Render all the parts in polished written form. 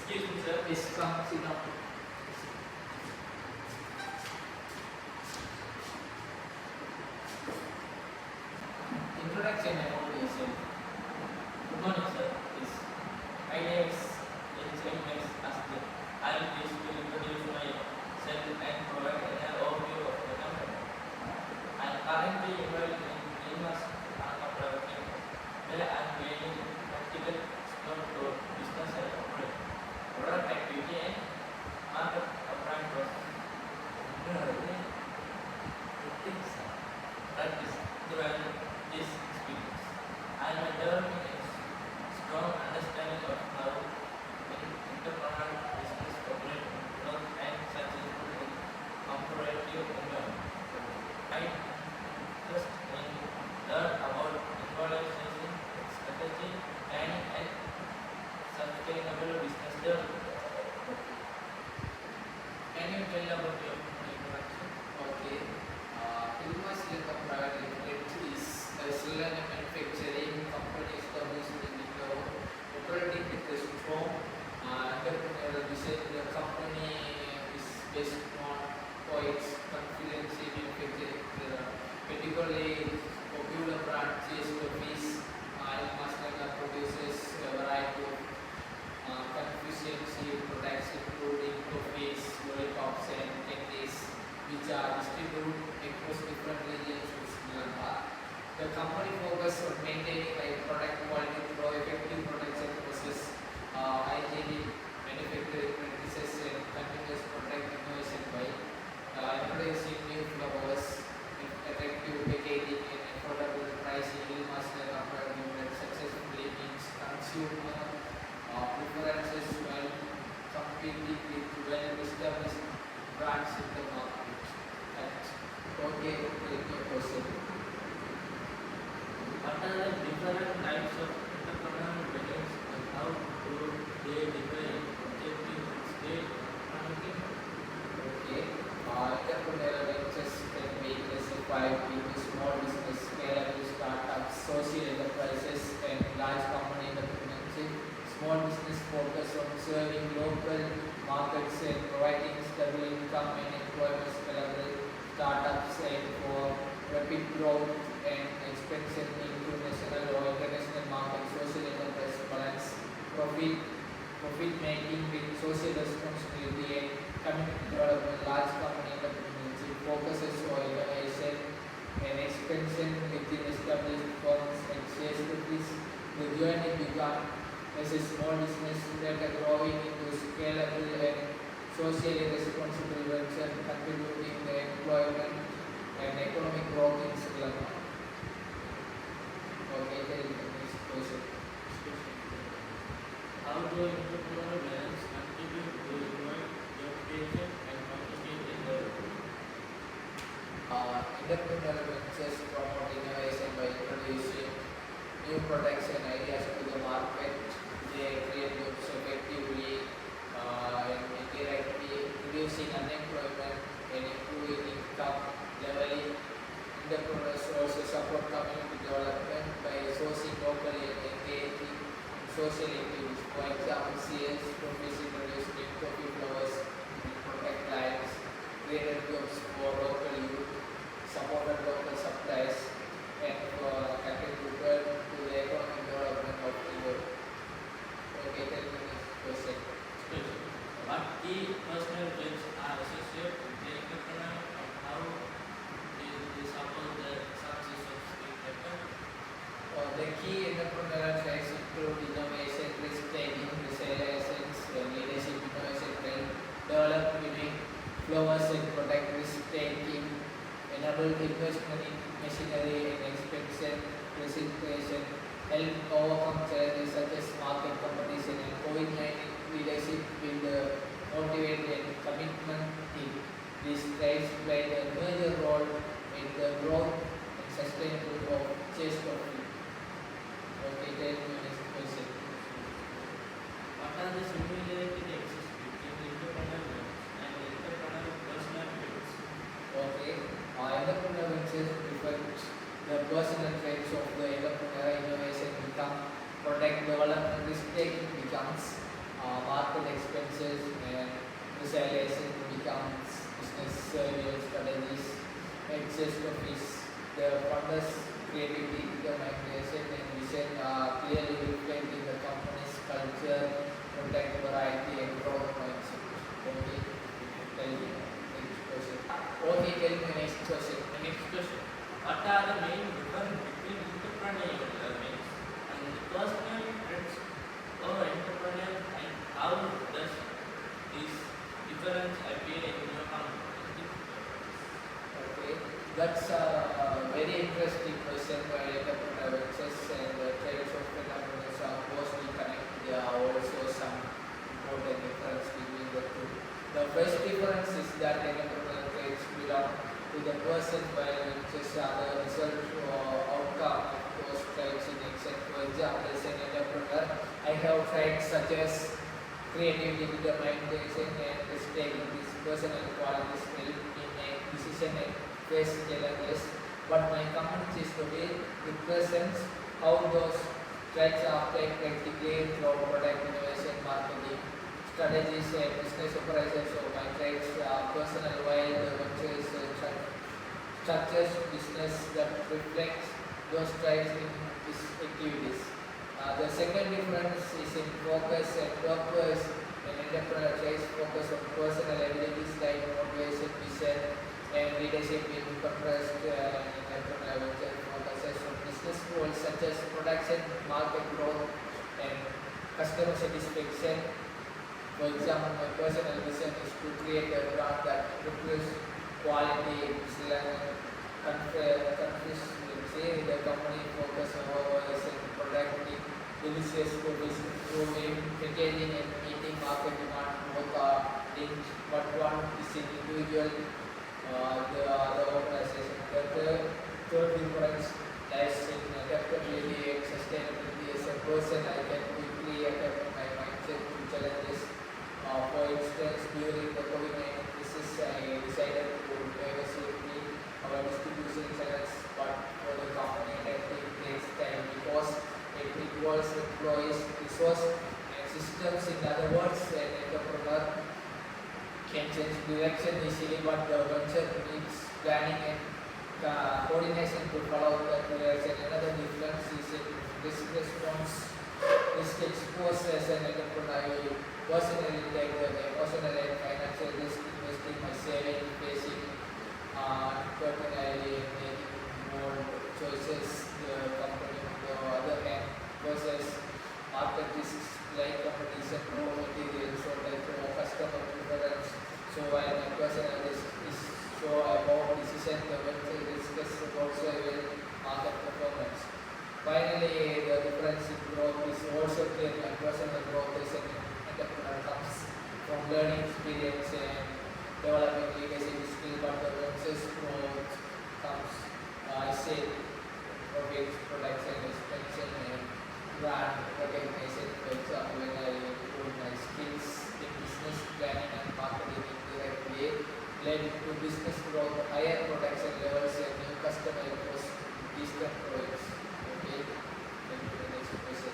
Excuse me, sir. Yes, come sit down. Introduction and motivation. Good morning, sir. Yes. My name is H.M.S. Asdin. I am pleased to introduce myself and provide an overview of the company. I am currently employed in Limas Pharma Private Limited, where I am gaining practical explore to business and operate, product activity and market upfront process. Practice throughout this experience. I am developing a strong understanding of how an entrepreneurial business operates growth and successful in competitive environment. I just learn about innovation, strategy, planning, and sustainable business development. Can you tell about your introduction? Okay. Ilmas Limited Private Limited is a cylinder manufacturing company established in India, operating with a strong entrepreneurial vision. The company is based on its confidential manufacturing, particularly popular brand Chase Coffees. Ilmas Limited produces a variety of consistency products including coffees, lollipops and candies which are distributed across different regions of Sri Lanka. The company focuses on maintaining product quality through effective production process, hygienic manufacturing practices and continuous product innovation by introducing new flavors, attractive packaging and affordable pricing. Ilmas Limited successfully meets consumer preferences while competing with well-established brands in the market. Okay, take your question. What are the different types of entrepreneurial ventures and how do they differ in objective and state economic? Okay, entrepreneurial ventures can be classified into small business, scalable startups, social enterprises, and large company entrepreneurship. Small business focus on serving local markets and providing stable income and employment. Scalable startups aim for rapid growth and expansion into national or international markets. Social enterprise balance profit making with social responsibility and community development. Large company entrepreneurship focuses on innovation and expansion within established firms and shares this. The journey began as a small business that are growing into scalable and socially responsible venture contributing to employment and economic growth in Sri Lanka. Okay, there is the next question. How do entrepreneurial brands contribute to economic job creation and competitive development? Entrepreneurial ventures promote innovation by introducing new products and ideas to the market. They create jobs effectively and indirectly, reducing unemployment and improving income leveling. Entrepreneurs also support community development by sourcing locally and engaging in social activities. For example, CS Coffees introduced new coffee flowers and product lines, created jobs for local youth, supported local suppliers, and contributed to the economic development of the world. Okay, tell me next question. Special. What key personal traits are associated with the entrepreneur and how they support the success of the entrepreneur? The key entrepreneurial traits include innovation, risk taking, resilience, leadership, innovation, develop unique flowers and product risk taking, enable investment in machinery and expansion, presentation, help overcome challenges such as market competition and COVID-19. Leadership will motivate and commitment team. These traits played a major role in the growth and sustainability of Chase Coffee. Okay, then next question. What are the similarities that exist between entrepreneurial brands and entrepreneurial personal traits? Okay, entrepreneurial ventures reflect the personal traits of the entrepreneur. Innovation become product development, risk taking becomes market expenses, and visualization becomes business strategies. Access to office, the founders' creativity, determination, and vision are clearly reflected in the company's culture, protect variety, and growth mindset. Okay, tell me next question. Okay, tell me next question. The next question. What are the main difference between entrepreneurial means and the personal traits of entrepreneur, and how does this difference appear in your company? Okay, that's a very interesting question where entrepreneur ventures and the traits of entrepreneurs are closely connected. There are also some important difference between the two. The first difference is that entrepreneur traits belong to the person while ventures are the result or outcome of those traits in action. For example, as an entrepreneur, I have traits such as creativity, determination, and risk-taking. These personal qualities help me make decisions and face challenges. But my company history represents how those traits are applied practically through product innovation, marketing, strategies, and business operations. So my traits are personal, while the venture is structures business that reflects those traits in its activities. The second difference is in focus and purpose. An entrepreneur tries focus on personal abilities like motivation, vision, and leadership. In contrast, an entrepreneur venture focuses on business goals such as production, market growth, and customer satisfaction. For example, my personal vision is to create a brand that reflects quality, excellence, consistency. The company focus on always and productivity, delicious food, improving packaging and meeting market demand. Both are linked, but one is in individual, the other organization. The third difference lies in adaptability and sustainability. As a person, I can quickly adapt my mindset to challenges. For instance, during the COVID-19 crisis, I decided to diversify our distribution channels, but for the company that takes time because it involves employees, resource, and systems. In other words, an entrepreneur can change direction easily, but the venture needs planning and coordination to follow that direction. Another difference is in risk response. Risk exposed as an entrepreneur, you personally take the emotional and financial risk, investing my saving, facing personally making more choices. The company, on the other hand, versus market risks like competition, raw materials, or like customer preference. So while my personal risk is so about decision, the venture risk is also a market performance. Finally, the difference in growth is also clear. My personal growth as an entrepreneur comes from learning experience and developing leadership skills, but the venture's growth comes, I said, profit, production, expansion, and brand recognition. For example, when I improve my skills in business planning and marketing indirectly, led to business growth, higher production levels, and new customer across distant projects. Okay, then to the next question.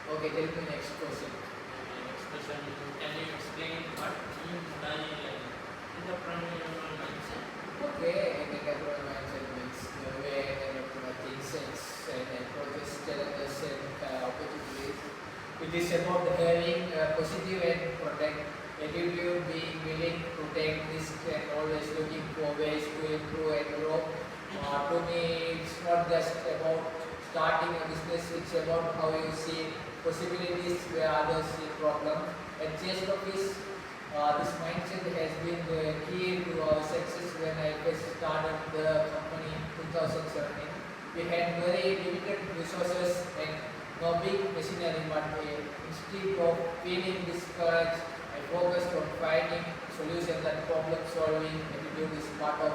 Okay, tell me next question. Next question. Can you explain what means by entrepreneurial mindset? Okay, an entrepreneur mindset means the way an entrepreneur thinks and approaches challenges and opportunities. It is about having a positive and protect attitude, being willing to take risks and always looking for ways to improve and grow. To me, it's not just about starting a business, it's about how you see possibilities where others see problems. At Chase Office, this mindset has been the key to our success. When I first started the company in 2017, we had very limited resources and no big machinery, but instead of feeling discouraged, I focused on finding solutions and problem solving attitude is part of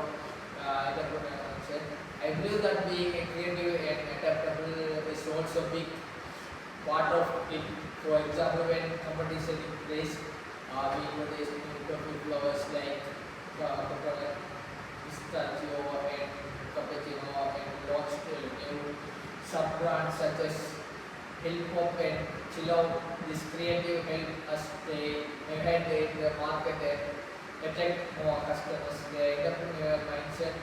entrepreneurial mindset. I believe that being a creative and adaptable is also a big part of it. For example, when competition increased, we introduced new topic flowers like coconut, pistachio, and cappuccino, and launched new sub brands such as hip hop and chill out. This creative help us stay ahead in the market and attract more customers. The entrepreneurial mindset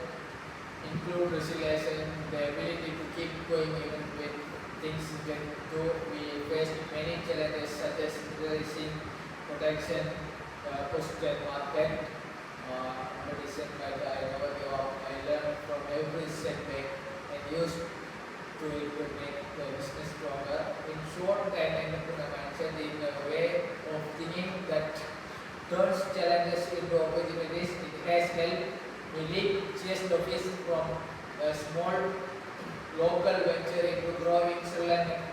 include resilience, the ability to keep going even when things get tough. We face many challenges such as increasing production, cost and market. Medicine, but I never give up. I learn from every setback and use to it to make the business stronger. In short, an entrepreneur mindset in a way of thinking that turns challenges into opportunities. It has helped me lead Chess Office from a small local venture into growing Sri Lankan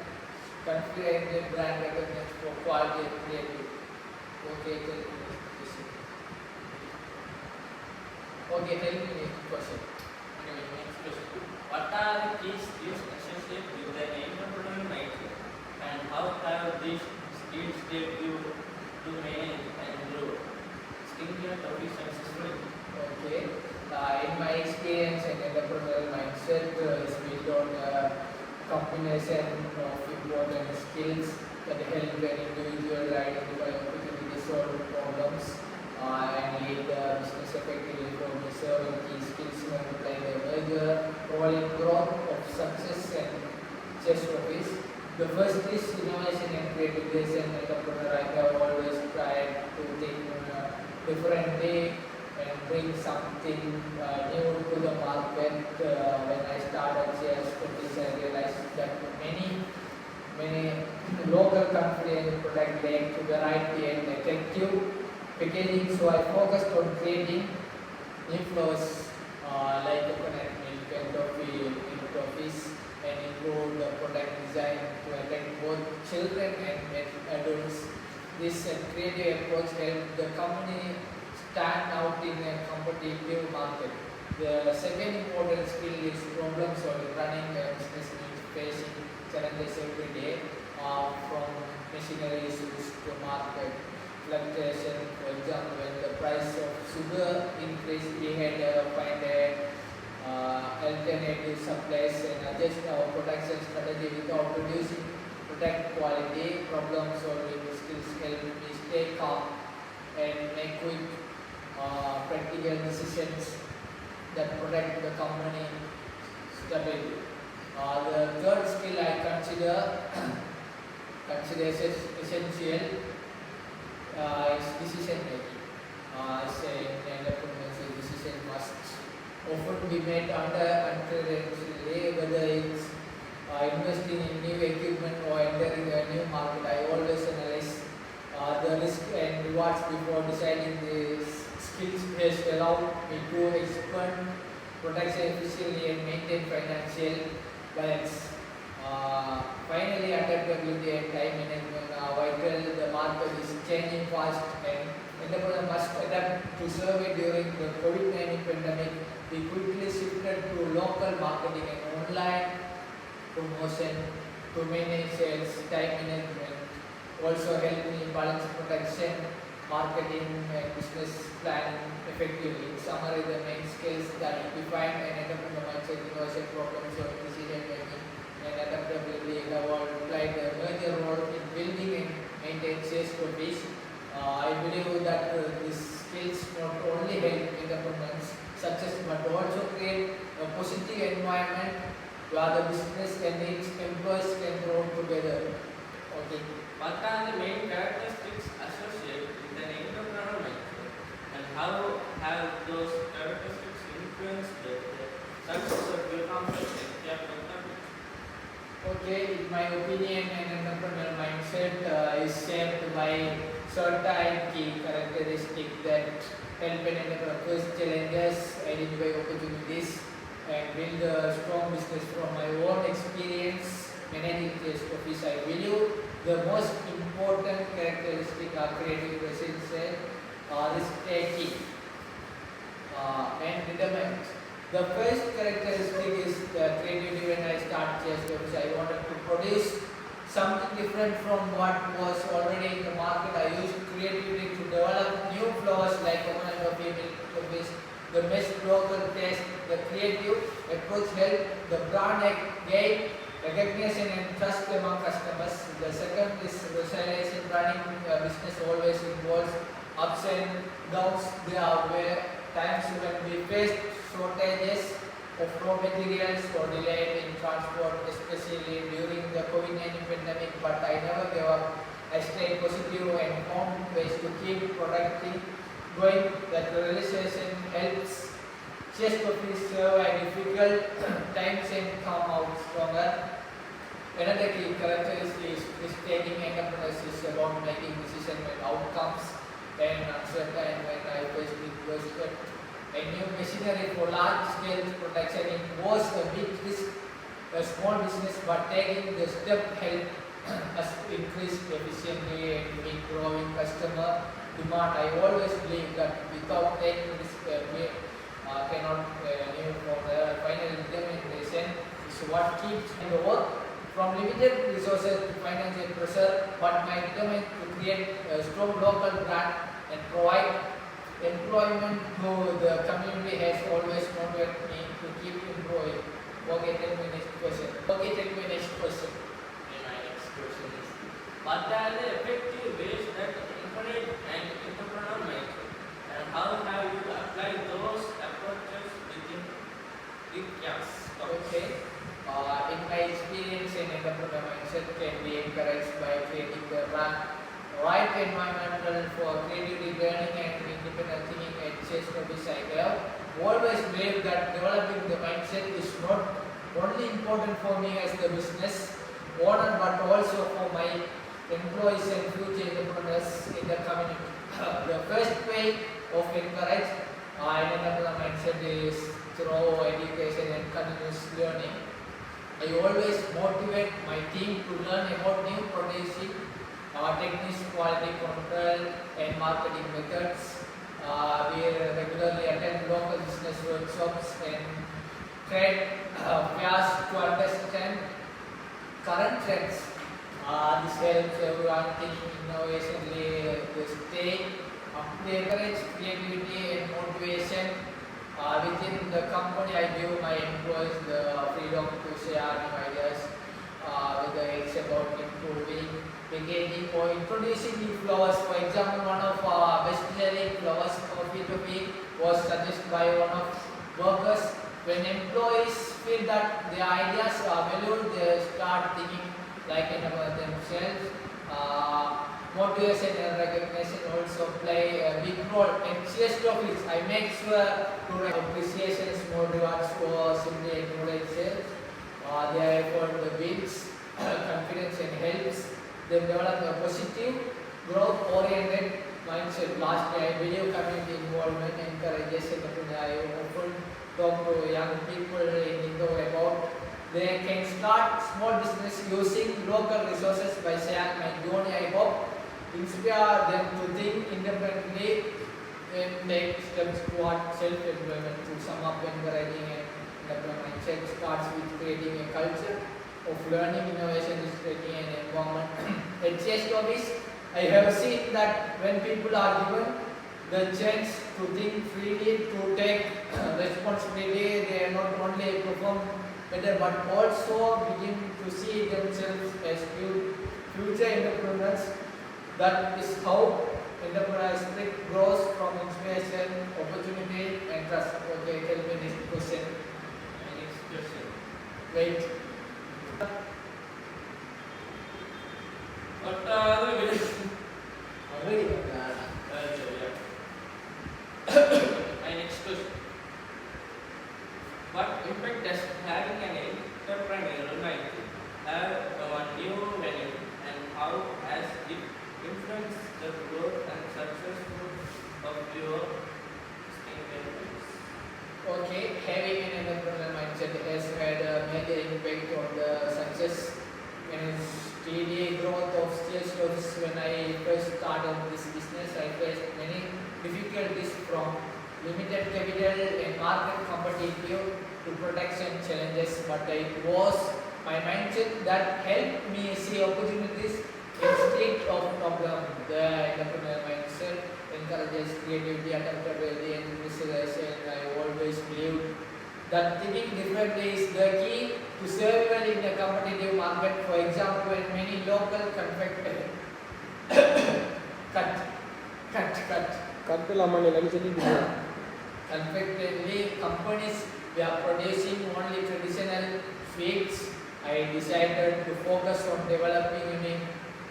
confident brand recognition for quality and creativity. Okay, tell me this. Okay, tell me the question. Okay, next question. What are the key skills associated with the entrepreneurial mindset, and how have these skills helped you to manage and grow skincare topics successfully? Okay. In my experience, an entrepreneurial mindset is built on a combination of important skills that help an individual identify opportunities, solve problems, and lead the business effectively. From the several key skills multiply the major role in growth of success and Chess Office. The first is innovation and creativity. As an entrepreneur, I have always tried to think differently and bring something new to the market. When I started Chess Office, I realized that many local companies product lack variety and effective packaging. So I focused on creating new flows like coconut milk and coffee in coffees and improve the product design to attract both children and adults. This creative approach helped the company stand out in a competitive market. The second important skill is problem solving. Running a business means facing challenges every day, from machinery issues to market fluctuation. For example, when the price of sugar increased, we had to find alternative supplies and adjust our production strategy without reducing product quality. Problem solving skills help me stay calm and make quick practical decisions that protect the company stability. The third skill I consider essential is decision making. Saying entrepreneurship decision must often be made uncontrollably, whether it's investing in new equipment or entering a new market. I always analyze the risk and rewards before deciding. The skills has allowed me to expand production efficiently and maintain financial balance. Finally, adaptability and time management are vital. The market is changing fast and entrepreneurs must adapt to survive. During the COVID-19 pandemic, we quickly shifted to local marketing and online promotion to manage sales. Time management also helped me balance production, marketing, and business planning effectively. In summary, the main skills that define an entrepreneur mindset: innovation, problem solving, decision making, and adaptability have all played a major role in building and maintaining sales profits. I believe that these skills not only help entrepreneurs success but also create a positive environment where the business and its employees can grow together. Okay. What are the main characteristics associated with an entrepreneurial mindset, and how have those characteristics influenced the success of your company and their company? Okay, in my opinion, an entrepreneurial mindset is shaped by certain key characteristics that help an entrepreneur face challenges, identify opportunities, and build a strong business. From my own experience managing Chess Office, I believe the most important characteristic are creative presence, risk taking, and determined. The first characteristic is the creativity. When I start Chess Office, I wanted to produce something different from what was already in the market. I used creativity to develop new flavors like coconut coffee, milk coffees, the best local taste. The creative approach helped the brand gain recognition and trust among customers. The second is resilience. Running a business always involves ups and downs. There are times when we face shortages of raw materials or delay in transport, especially during the COVID-19 pandemic. But I never gave up. I stayed positive and found ways to keep productive going. That realization helps just to survive difficult times and come out stronger. Another key characteristic is taking entrepreneurs is about making decisions when outcomes and uncertain. When I faced with was a new machinery for large scale production, it was a big risk, a small business, but taking the step helped us increase efficiently and meet growing customer demand. I always believe that without taking risk, we cannot live for the final implementation is what keeps the work from limited resources to financial pressure, but my determined to create a strong local brand and provide employment to the community has always motivated me to keep improving. Okay, tell me next question. Okay, tell me next question. And my next question is, what are the effective ways that encourage an entrepreneur mindset, and how have you applied those approaches within Rikyas? Okay. In my experience, an entrepreneur mindset can be encouraged by creating the right environment for creativity, learning, and independent thinking at Chess Service. I have always believed that developing the mindset is not only important for me as the business owner, but also for my employees and future entrepreneurs in the community. The first way of encourage an entrepreneur mindset is through education and continuous learning. I always motivate my team to learn about new producing techniques, quality control, and marketing methods. We regularly attend local business workshops and trade fairs to understand current trends. This helps everyone think innovatively, stay encourage creativity and motivation. Within the company, I give my employees the freedom to share new ideas, whether it's about improving packaging or introducing new flowers. For example, one of our best-selling flowers coffee to me was suggested by one of workers. When employees feel that their ideas are valued, they start thinking like about themselves. Motivation and recognition also play a big role. And CS topics, I make sure to appreciations, more rewards for simply acknowledge sales. Their effort builds confidence and helps them develop a positive, growth-oriented mindset. Lastly, I believe community involvement encourages entrepreneurs. I often talk to young people in Indo about they can start small business using local resources by sharing my journey. I hope inspire them to think independently and take steps toward self-employment. To sum up, encouraging and entrepreneur mindset starts with creating a culture of learning, innovation, creating an environment. At CS Office, I have seen that when people are given the chance to think freely, to take responsibility, they not only perform better but also begin to see themselves as future entrepreneurs. That is how entrepreneur spirit grows from inspiration, opportunity, and trust. Okay, tell me next question. My next question. Wait. What are the ways? Already. My next question. What impact does having an entrepreneurial mindset have on your value, and how has it influenced the growth and success of your enterprise? Okay, having an entrepreneurial mindset has had a major impact on the success and steady growth of CS Service. When I first started this business, I faced many difficulties from limited capital and market competitive to production challenges, but it was my mindset that helped me see opportunities instead of problem. The entrepreneurial mindset encourages creativity, adaptability, and resilience. I always believed that thinking differently is the key to survival in a competitive market. For example, when many local confectionery companies were producing only traditional sweets. I decided to focus on developing unique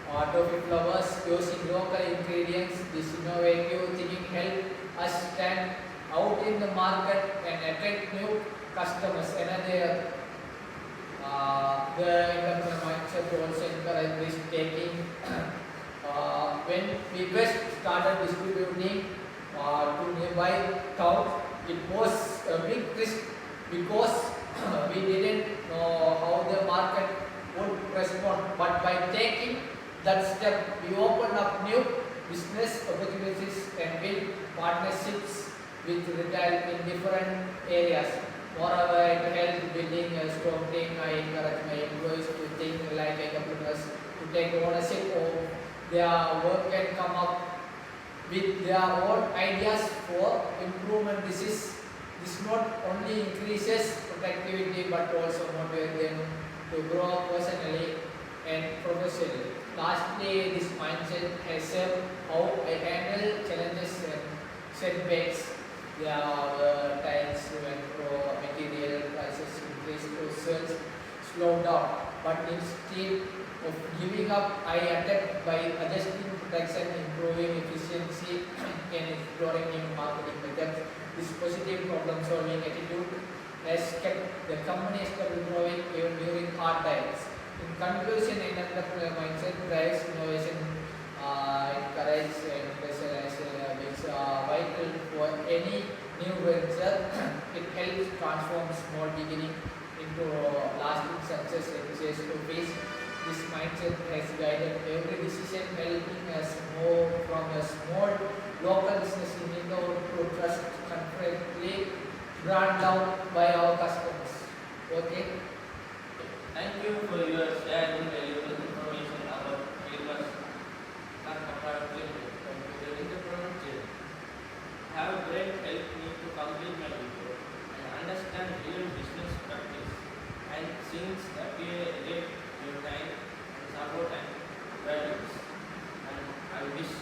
toffee flowers using local ingredients. This innovative thinking helped us stand out in the market and attract new customers. Another the entrepreneur mindset also encourage risk taking. When we first started distributing to nearby towns, it was a big risk because we didn't know how the market would respond. But by taking that step, we opened up new business opportunities and built partnerships with retail in different areas. Moreover, it helped building a strong team. I encourage my employees to think like entrepreneurs, to take ownership of their work and come up with their own ideas for improvement. This not only increases productivity but also motivates them to grow personally and professionally. Lastly, this mindset has shaped how I handle challenges and setbacks. There are times when raw material prices increase to sales slow down, but instead of giving up, I adapt by adjusting production, improving efficiency, and exploring new marketing methods. This positive problem-solving attitude has kept the company stable, growing even during hard times. In conclusion, an entrepreneurial mindset drives innovation, encourage and specialization, which are vital for any new venture. It helps transform small beginning into lasting success and says to face. This mindset has guided every decision, helping us move from a small local business unit to trust confidently brand out by our customers. Okay. Thank you for your sharing valuable information about famous entrepreneurship and the entrepreneur journey. Have great helped me to complete my video and understand real business practice. And since appreciate your time and support and values, and I wish